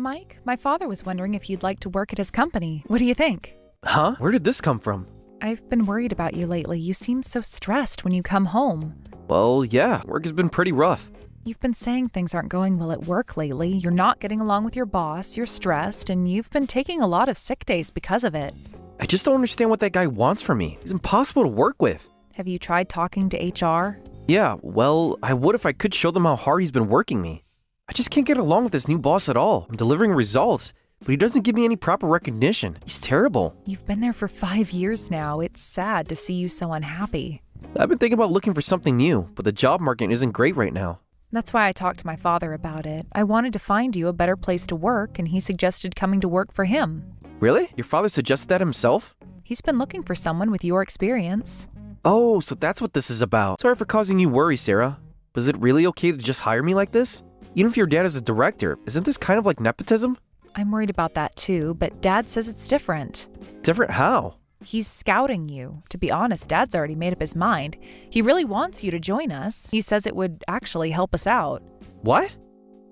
Mike, my father was wondering if you'd like to work at his company. What do you think? Huh? Where did this come from? I've been worried about you lately. You seem so stressed when you come home. Well, yeah, work has been pretty rough. You've been saying things aren't going well at work lately. You're not getting along with your boss, you're stressed, and you've been taking a lot of sick days because of it. I just don't understand what that guy wants from me. He's impossible to work with. Have you tried talking to HR? Yeah, well, I would if I could show them how hard he's been working me. I just can't get along with this new boss at all. I'm delivering results, but he doesn't give me any proper recognition. He's terrible. You've been there for 5 years now. It's sad to see you so unhappy. I've been thinking about looking for something new, but the job market isn't great right now. That's why I talked to my father about it. I wanted to find you a better place to work, and he suggested coming to work for him. Really? Your father suggested that himself? He's been looking for someone with your experience. Oh, so that's what this is about. Sorry for causing you worry, Sarah. But is it really okay to just hire me like this? Even if your dad is a director, isn't this kind of like nepotism? I'm worried about that too, but Dad says it's different. Different how? He's scouting you. To be honest, Dad's already made up his mind. He really wants you to join us. He says it would actually help us out. What?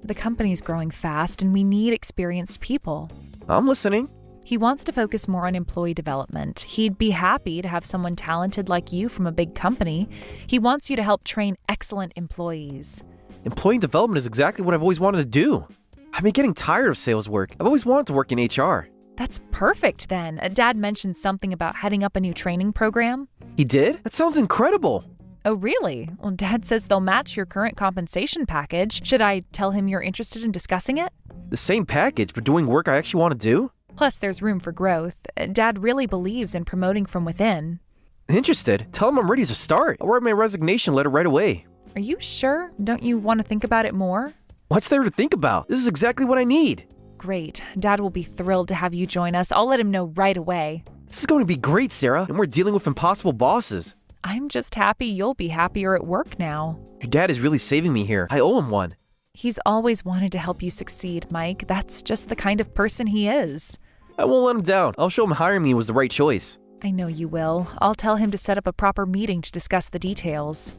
The company's growing fast and we need experienced people. I'm listening. He wants to focus more on employee development. He'd be happy to have someone talented like you from a big company. He wants you to help train excellent employees. Employee development is exactly what I've always wanted to do. I've been getting tired of sales work. I've always wanted to work in HR. That's perfect then. Dad mentioned something about heading up a new training program. He did? That sounds incredible. Oh, really? Well, Dad says they'll match your current compensation package. Should I tell him you're interested in discussing it? The same package, but doing work I actually want to do? Plus, there's room for growth. Dad really believes in promoting from within. Interested? Tell him I'm ready to start. I'll write my resignation letter right away. Are you sure? Don't you want to think about it more? What's there to think about? This is exactly what I need. Great. Dad will be thrilled to have you join us. I'll let him know right away. This is going to be great, Sarah, and we're dealing with impossible bosses. I'm just happy you'll be happier at work now. Your dad is really saving me here. I owe him one. He's always wanted to help you succeed, Mike. That's just the kind of person he is. I won't let him down. I'll show him hiring me was the right choice. I know you will. I'll tell him to set up a proper meeting to discuss the details.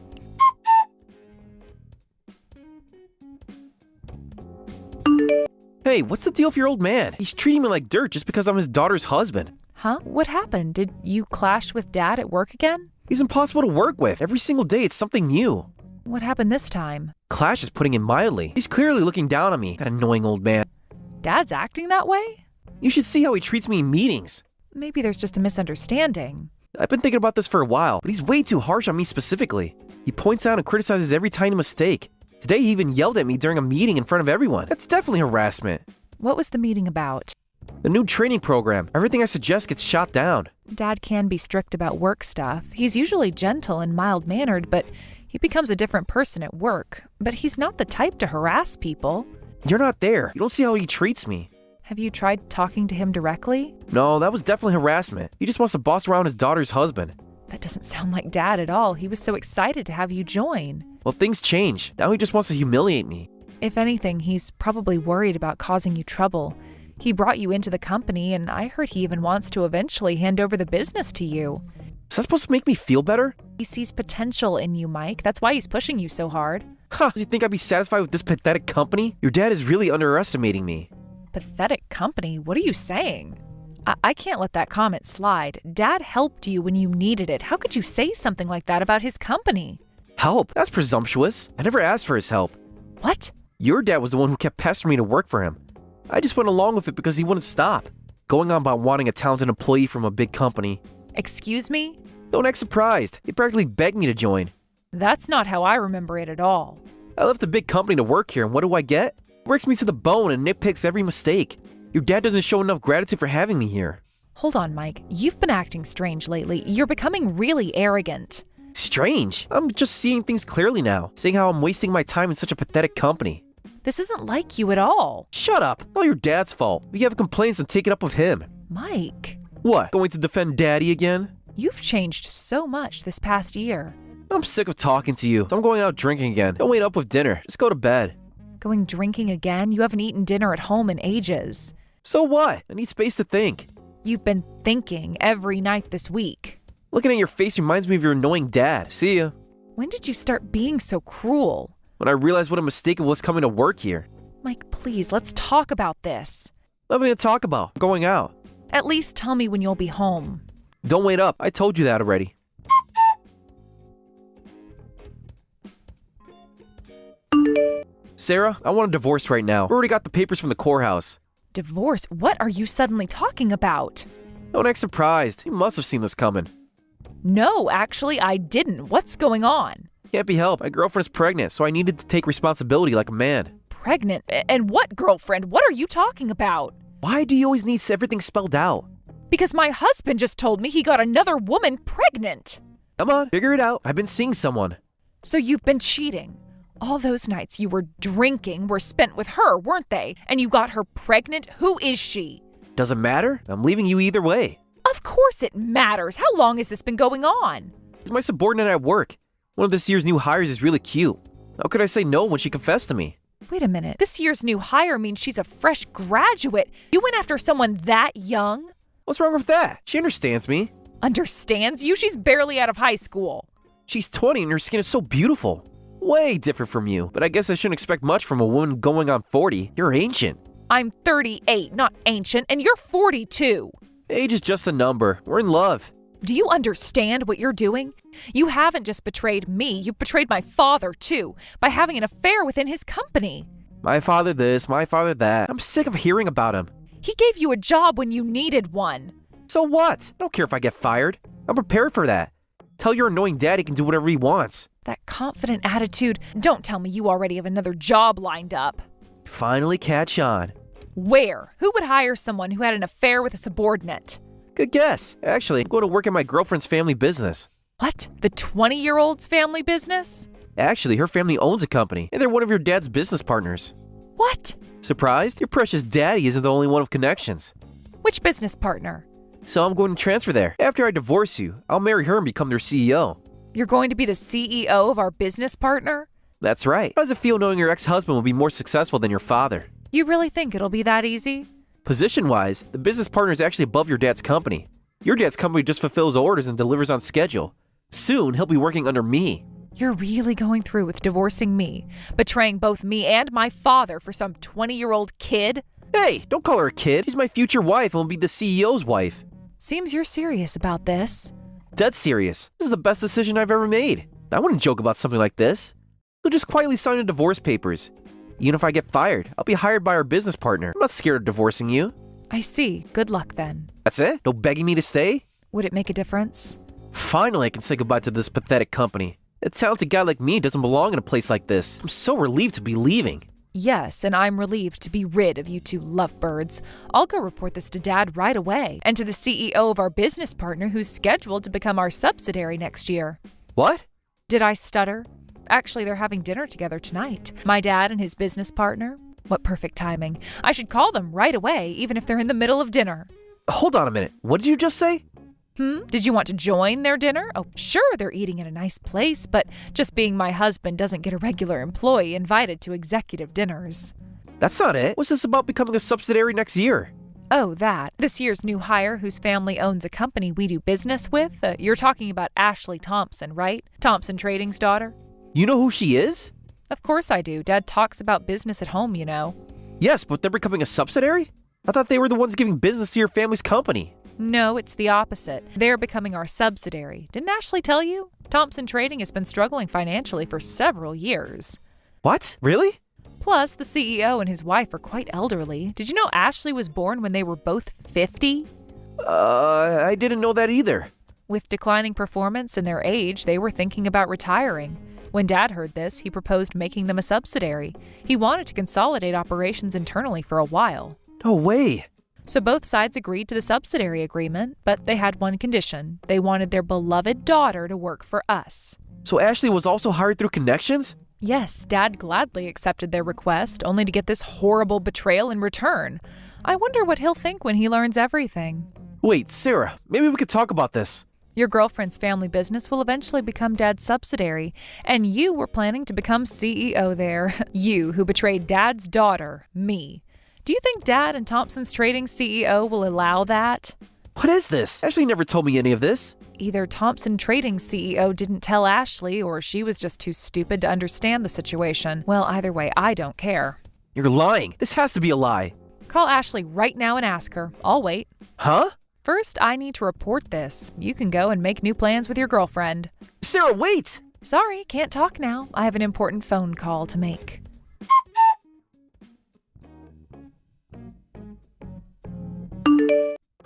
Hey, what's the deal with your old man? He's treating me like dirt just because I'm his daughter's husband. Huh? What happened? Did you clash with Dad at work again? He's impossible to work with. Every single day it's something new. What happened this time? Clash is putting it mildly. He's clearly looking down on me, that annoying old man. Dad's acting that way? You should see how he treats me in meetings. Maybe there's just a misunderstanding. I've been thinking about this for a while, but he's way too harsh on me specifically. He points out and criticizes every tiny mistake. Today he even yelled at me during a meeting in front of everyone. That's definitely harassment. What was the meeting about? The new training program. Everything I suggest gets shot down. Dad can be strict about work stuff. He's usually gentle and mild-mannered, but he becomes a different person at work. But he's not the type to harass people. You're not there. You don't see how he treats me. Have you tried talking to him directly? No, that was definitely harassment. He just wants to boss around his daughter's husband. That doesn't sound like Dad at all. He was so excited to have you join. Well, things change. Now he just wants to humiliate me. If anything, he's probably worried about causing you trouble. He brought you into the company, and I heard he even wants to eventually hand over the business to you. Is that supposed to make me feel better? He sees potential in you, Mike. That's why he's pushing you so hard. Huh, do you think I'd be satisfied with this pathetic company? Your dad is really underestimating me. Pathetic company? What are you saying? I can't let that comment slide. Dad helped you when you needed it. How could you say something like that about his company? Help? That's presumptuous. I never asked for his help. What? Your dad was the one who kept pestering me to work for him. I just went along with it because he wouldn't stop. Going on about wanting a talented employee from a big company. Excuse me? Don't act surprised. He practically begged me to join. That's not how I remember it at all. I left a big company to work here, and what do I get? Works me to the bone and nitpicks every mistake. Your dad doesn't show enough gratitude for having me here. Hold on, Mike. You've been acting strange lately. You're becoming really arrogant. Strange. I'm just seeing things clearly now, seeing how I'm wasting my time in such a pathetic company. This isn't like you at all. Shut up. It's all your dad's fault. If you have complaints, then take it up with him. Mike. What, going to defend Daddy again? You've changed so much this past year. I'm sick of talking to you, so I'm going out drinking again. Don't wait up with dinner. Just go to bed. Going drinking again? You haven't eaten dinner at home in ages. So what? I need space to think. You've been thinking every night this week. Looking at your face reminds me of your annoying dad. See ya. When did you start being so cruel? When I realized what a mistake it was coming to work here. Mike, please, let's talk about this. Nothing to talk about. I'm going out. At least tell me when you'll be home. Don't wait up. I told you that already. Sarah, I want a divorce right now. We already got the papers from the courthouse. Divorce? What are you suddenly talking about? Don't act surprised. You must have seen this coming. No, actually, I didn't. What's going on? Can't be helped. My girlfriend's pregnant, so I needed to take responsibility like a man. Pregnant? And what girlfriend? What are you talking about? Why do you always need everything spelled out? Because my husband just told me he got another woman pregnant. Come on, figure it out. I've been seeing someone. So you've been cheating. All those nights you were drinking were spent with her, weren't they? And you got her pregnant? Who is she? Doesn't matter. I'm leaving you either way. Of course it matters. How long has this been going on? He's my subordinate at work. One of this year's new hires is really cute. How could I say no when she confessed to me? Wait a minute. This year's new hire means she's a fresh graduate. You went after someone that young? What's wrong with that? She understands me. Understands you? She's barely out of high school. She's 20 and her skin is so beautiful. Way different from you, but I guess I shouldn't expect much from a woman going on 40. You're ancient. I'm 38, not ancient, and you're 42. Age is just a number. We're in love. Do you understand what you're doing? You haven't just betrayed me, you've betrayed my father too, by having an affair within his company. My father this, my father that. I'm sick of hearing about him. He gave you a job when you needed one. So what? I don't care if I get fired. I'm prepared for that. Tell your annoying dad he can do whatever he wants. That confident attitude, don't tell me you already have another job lined up. Finally catch on. Where? Who would hire someone who had an affair with a subordinate? Good guess. Actually, I'm going to work in my girlfriend's family business. What? The 20-year-old's family business? Actually, her family owns a company, and they're one of your dad's business partners. What? Surprised? Your precious daddy isn't the only one of connections. Which business partner? So I'm going to transfer there. After I divorce you, I'll marry her and become their CEO. You're going to be the CEO of our business partner? That's right. How does it feel knowing your ex-husband will be more successful than your father? You really think it'll be that easy? Position-wise, the business partner is actually above your dad's company. Your dad's company just fulfills orders and delivers on schedule. Soon, he'll be working under me. You're really going through with divorcing me, betraying both me and my father for some 20-year-old kid? Hey, don't call her a kid. She's my future wife and will be the CEO's wife. Seems you're serious about this. Dead serious. This is the best decision I've ever made. I wouldn't joke about something like this. So just quietly sign the divorce papers. Even if I get fired, I'll be hired by our business partner. I'm not scared of divorcing you. I see. Good luck then. That's it? No begging me to stay? Would it make a difference? Finally, I can say goodbye to this pathetic company. A talented guy like me doesn't belong in a place like this. I'm so relieved to be leaving. Yes, and I'm relieved to be rid of you two lovebirds. I'll go report this to Dad right away, and to the CEO of our business partner who's scheduled to become our subsidiary next year. What? Did I stutter? Actually, they're having dinner together tonight. My dad and his business partner. What perfect timing. I should call them right away, even if they're in the middle of dinner. Hold on a minute. What did you just say? Did you want to join their dinner? Oh, sure, they're eating at a nice place, but just being my husband doesn't get a regular employee invited to executive dinners. That's not it. What's this about becoming a subsidiary next year? Oh, that. This year's new hire whose family owns a company we do business with. You're talking about Ashley Thompson, right? Thompson Trading's daughter. You know who she is? Of course I do. Dad talks about business at home, you know. Yes, but they're becoming a subsidiary? I thought they were the ones giving business to your family's company. No, it's the opposite. They're becoming our subsidiary. Didn't Ashley tell you? Thompson Trading has been struggling financially for several years. What? Really? Plus, the CEO and his wife are quite elderly. Did you know Ashley was born when they were both 50? I didn't know that either. With declining performance and their age, they were thinking about retiring. When Dad heard this, he proposed making them a subsidiary. He wanted to consolidate operations internally for a while. No way. So both sides agreed to the subsidiary agreement, but they had one condition. They wanted their beloved daughter to work for us. So Ashley was also hired through connections? Yes, Dad gladly accepted their request, only to get this horrible betrayal in return. I wonder what he'll think when he learns everything. Wait, Sarah, maybe we could talk about this. Your girlfriend's family business will eventually become Dad's subsidiary, and you were planning to become CEO there. You, who betrayed Dad's daughter, me. Do you think Dad and Thompson's Trading CEO will allow that? What is this? Ashley never told me any of this. Either Thompson Trading CEO didn't tell Ashley, or she was just too stupid to understand the situation. Well, either way, I don't care. You're lying. This has to be a lie. Call Ashley right now and ask her. I'll wait. Huh? First, I need to report this. You can go and make new plans with your girlfriend. Sarah, wait! Sorry, can't talk now. I have an important phone call to make.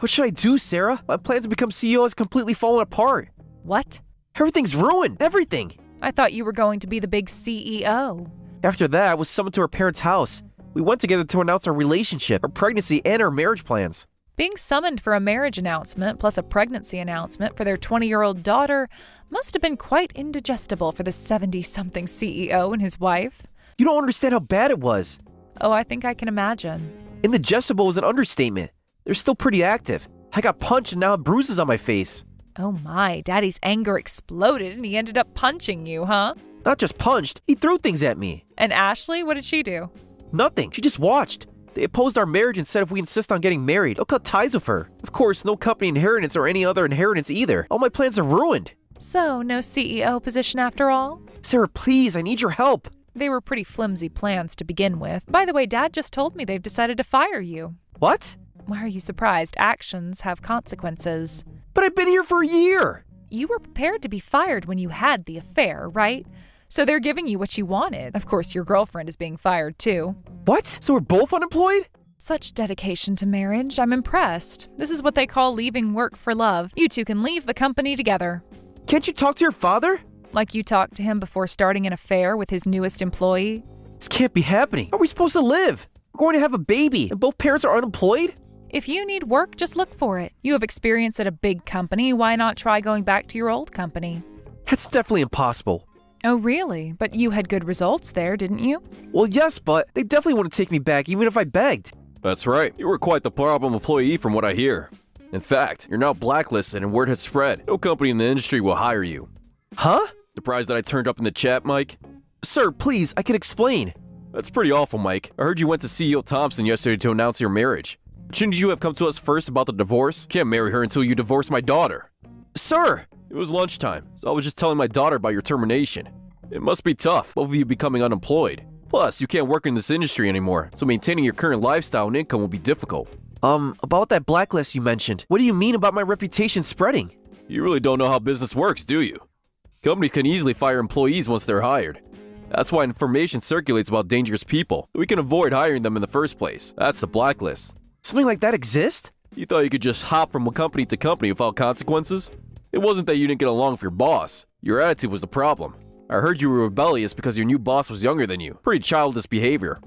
What should I do, Sarah? My plans to become CEO has completely fallen apart. What? Everything's ruined. Everything. I thought you were going to be the big CEO. After that, I was summoned to her parents' house. We went together to announce our relationship, our pregnancy, and our marriage plans. Being summoned for a marriage announcement plus a pregnancy announcement for their 20-year-old daughter must have been quite indigestible for the 70-something CEO and his wife. You don't understand how bad it was. Oh, I think I can imagine. Indigestible was an understatement. They're still pretty active. I got punched and now have bruises on my face. Oh my, Daddy's anger exploded and he ended up punching you, huh? Not just punched, he threw things at me. And Ashley, what did she do? Nothing. She just watched. They opposed our marriage and said if we insist on getting married, they'll cut ties with her. Of course, no company inheritance or any other inheritance either. All my plans are ruined. So, no CEO position after all? Sarah, please, I need your help. They were pretty flimsy plans to begin with. By the way, Dad just told me they've decided to fire you. What? Why are you surprised? Actions have consequences. But I've been here for a year. You were prepared to be fired when you had the affair, right? So they're giving you what you wanted. Of course, your girlfriend is being fired too. What? So we're both unemployed? Such dedication to marriage. I'm impressed. This is what they call leaving work for love. You two can leave the company together. Can't you talk to your father? Like you talked to him before starting an affair with his newest employee? This can't be happening. How are we supposed to live? We're going to have a baby and both parents are unemployed? If you need work, just look for it. You have experience at a big company. Why not try going back to your old company? That's definitely impossible. Oh, really? But you had good results there, didn't you? Well, yes, but they definitely wouldn't take me back even if I begged. That's right. You were quite the problem employee from what I hear. In fact, you're now blacklisted and word has spread. No company in the industry will hire you. Huh? Surprised that I turned up in the chat, Mike? Sir, please, I can explain. That's pretty awful, Mike. I heard you went to CEO Thompson yesterday to announce your marriage. Shouldn't you have come to us first about the divorce? Can't marry her until you divorce my daughter. Sir! It was lunchtime, so I was just telling my daughter about your termination. It must be tough, both of you becoming unemployed. Plus, you can't work in this industry anymore, so maintaining your current lifestyle and income will be difficult. About that blacklist you mentioned, what do you mean about my reputation spreading? You really don't know how business works, do you? Companies can easily fire employees once they're hired. That's why information circulates about dangerous people. We can avoid hiring them in the first place. That's the blacklist. Something like that exists? You thought you could just hop from company to company without consequences? It wasn't that you didn't get along with your boss. Your attitude was the problem. I heard you were rebellious because your new boss was younger than you. Pretty childish behavior.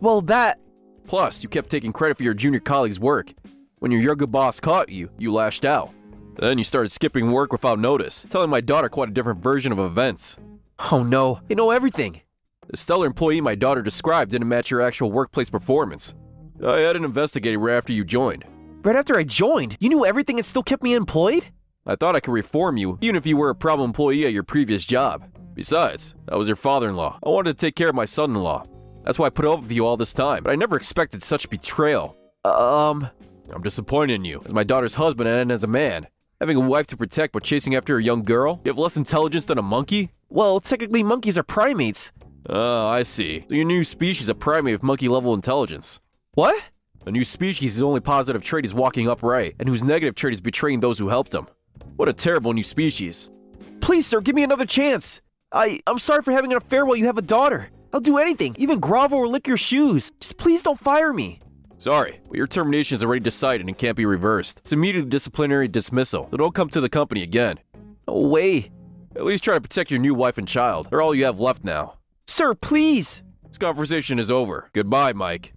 Well, that... Plus, you kept taking credit for your junior colleague's work. When your younger boss caught you, you lashed out. Then you started skipping work without notice, telling my daughter quite a different version of events. Oh no, they know everything. The stellar employee my daughter described didn't match your actual workplace performance. I had an investigator right after you joined. Right after I joined, you knew everything and still kept me employed? I thought I could reform you, even if you were a problem employee at your previous job. Besides, I was your father-in-law. I wanted to take care of my son-in-law. That's why I put up with you all this time, but I never expected such betrayal. I'm disappointed in you, as my daughter's husband and as a man. Having a wife to protect but chasing after a young girl? You have less intelligence than a monkey? Well, technically monkeys are primates. Oh, I see. So your new species is a primate with monkey-level intelligence. What? A new species whose only positive trait is walking upright, and whose negative trait is betraying those who helped him. What a terrible new species. Please, sir, give me another chance. I'm sorry for having an affair while you have a daughter. I'll do anything, even grovel or lick your shoes. Just please don't fire me. Sorry, but your termination is already decided and can't be reversed. It's immediate disciplinary dismissal, so don't come to the company again. No way. At least try to protect your new wife and child. They're all you have left now. Sir, please. This conversation is over. Goodbye, Mike.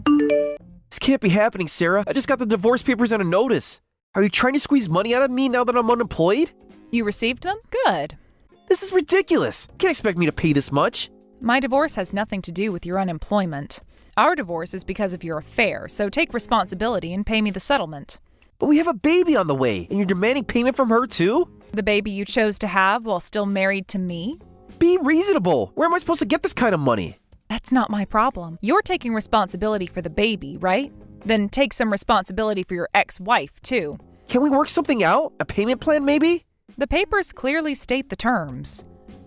This can't be happening, Sarah. I just got the divorce papers and a notice. Are you trying to squeeze money out of me now that I'm unemployed? You received them? Good. This is ridiculous. You can't expect me to pay this much. My divorce has nothing to do with your unemployment. Our divorce is because of your affair, so take responsibility and pay me the settlement. But we have a baby on the way, and you're demanding payment from her too? The baby you chose to have while still married to me? Be reasonable. Where am I supposed to get this kind of money? That's not my problem. You're taking responsibility for the baby, right? Then take some responsibility for your ex-wife, too. Can we work something out? A payment plan, maybe? The papers clearly state the terms.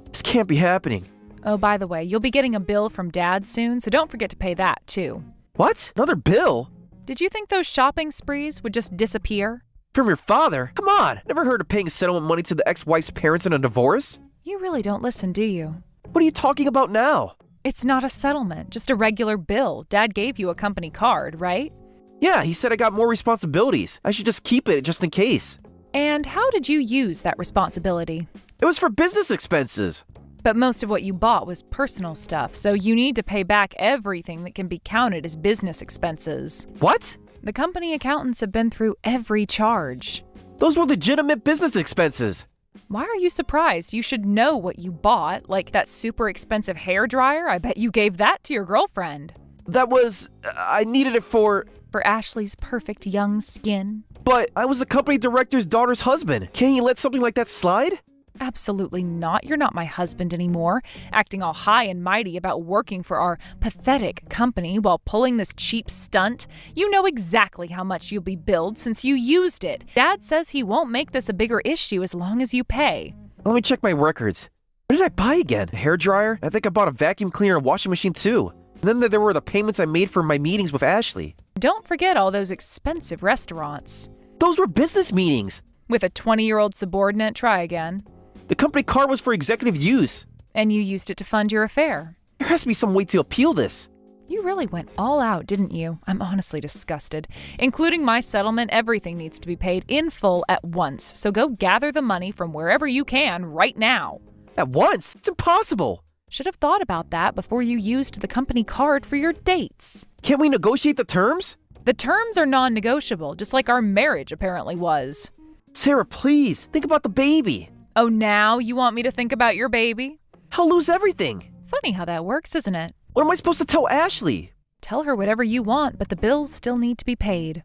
This can't be happening. Oh, by the way, you'll be getting a bill from Dad soon, so don't forget to pay that, too. What? Another bill? Did you think those shopping sprees would just disappear? From your father? Come on! Never heard of paying settlement money to the ex-wife's parents in a divorce? You really don't listen, do you? What are you talking about now? It's not a settlement, just a regular bill. Dad gave you a company card, right? Yeah, he said I got more responsibilities. I should just keep it just in case. And how did you use that responsibility? It was for business expenses. But most of what you bought was personal stuff, so you need to pay back everything that can be counted as business expenses. What? The company accountants have been through every charge. Those were legitimate business expenses. Why are you surprised? You should know what you bought, like that super expensive hairdryer. I bet you gave that to your girlfriend. That was... I needed it for... For Ashley's perfect young skin. But I was the company director's daughter's husband. Can't you let something like that slide? Absolutely not. You're not my husband anymore, acting all high and mighty about working for our pathetic company while pulling this cheap stunt. You know exactly how much you'll be billed since you used it. Dad says he won't make this a bigger issue as long as you pay. Let me check my records. What did I buy again? A hairdryer? I think I bought a vacuum cleaner and washing machine too. And then there were the payments I made for my meetings with Ashley. Don't forget all those expensive restaurants. Those were business meetings. With a 20-year-old subordinate, try again. The company car was for executive use. And you used it to fund your affair. There has to be some way to appeal this. You really went all out, didn't you? I'm honestly disgusted. Including my settlement, everything needs to be paid in full at once. So go gather the money from wherever you can right now. At once? It's impossible. Should have thought about that before you used the company card for your dates. Can't we negotiate the terms? The terms are non-negotiable, just like our marriage apparently was. Sarah, please, think about the baby. Oh, now you want me to think about your baby? I'll lose everything. Funny how that works, isn't it? What am I supposed to tell Ashley? Tell her whatever you want, but the bills still need to be paid.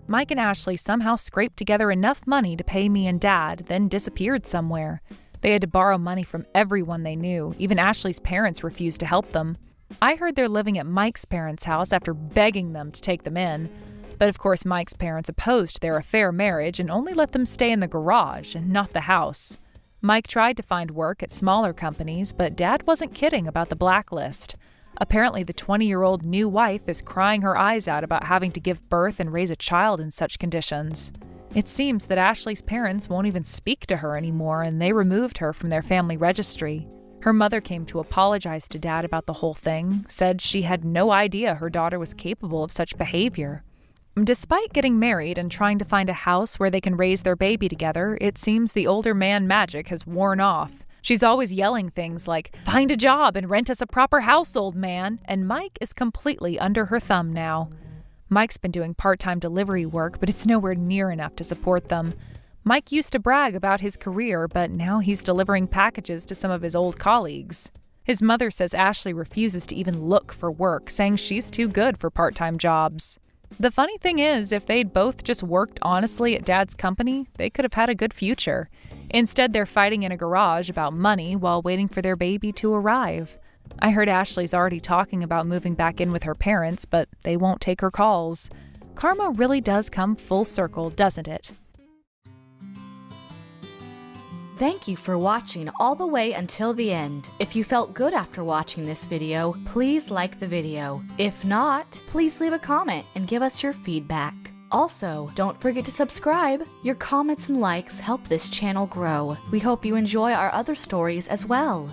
Mike and Ashley somehow scraped together enough money to pay me and Dad, then disappeared somewhere. They had to borrow money from everyone they knew. Even Ashley's parents refused to help them. I heard they're living at Mike's parents' house after begging them to take them in. But of course, Mike's parents opposed their affair marriage and only let them stay in the garage and not the house. Mike tried to find work at smaller companies, but Dad wasn't kidding about the blacklist. Apparently, the 20-year-old new wife is crying her eyes out about having to give birth and raise a child in such conditions. It seems that Ashley's parents won't even speak to her anymore, and they removed her from their family registry. Her mother came to apologize to Dad about the whole thing, said she had no idea her daughter was capable of such behavior. Despite getting married and trying to find a house where they can raise their baby together, it seems the older man magic has worn off. She's always yelling things like, "Find a job and rent us a proper house, old man," and Mike is completely under her thumb now. Mike's been doing part-time delivery work, but it's nowhere near enough to support them. Mike used to brag about his career, but now he's delivering packages to some of his old colleagues. His mother says Ashley refuses to even look for work, saying she's too good for part-time jobs. The funny thing is, if they'd both just worked honestly at Dad's company, they could have had a good future. Instead, they're fighting in a garage about money while waiting for their baby to arrive. I heard Ashley's already talking about moving back in with her parents, but they won't take her calls. Karma really does come full circle, doesn't it? Thank you for watching all the way until the end. If you felt good after watching this video, please like the video. If not, please leave a comment and give us your feedback. Also, don't forget to subscribe. Your comments and likes help this channel grow. We hope you enjoy our other stories as well.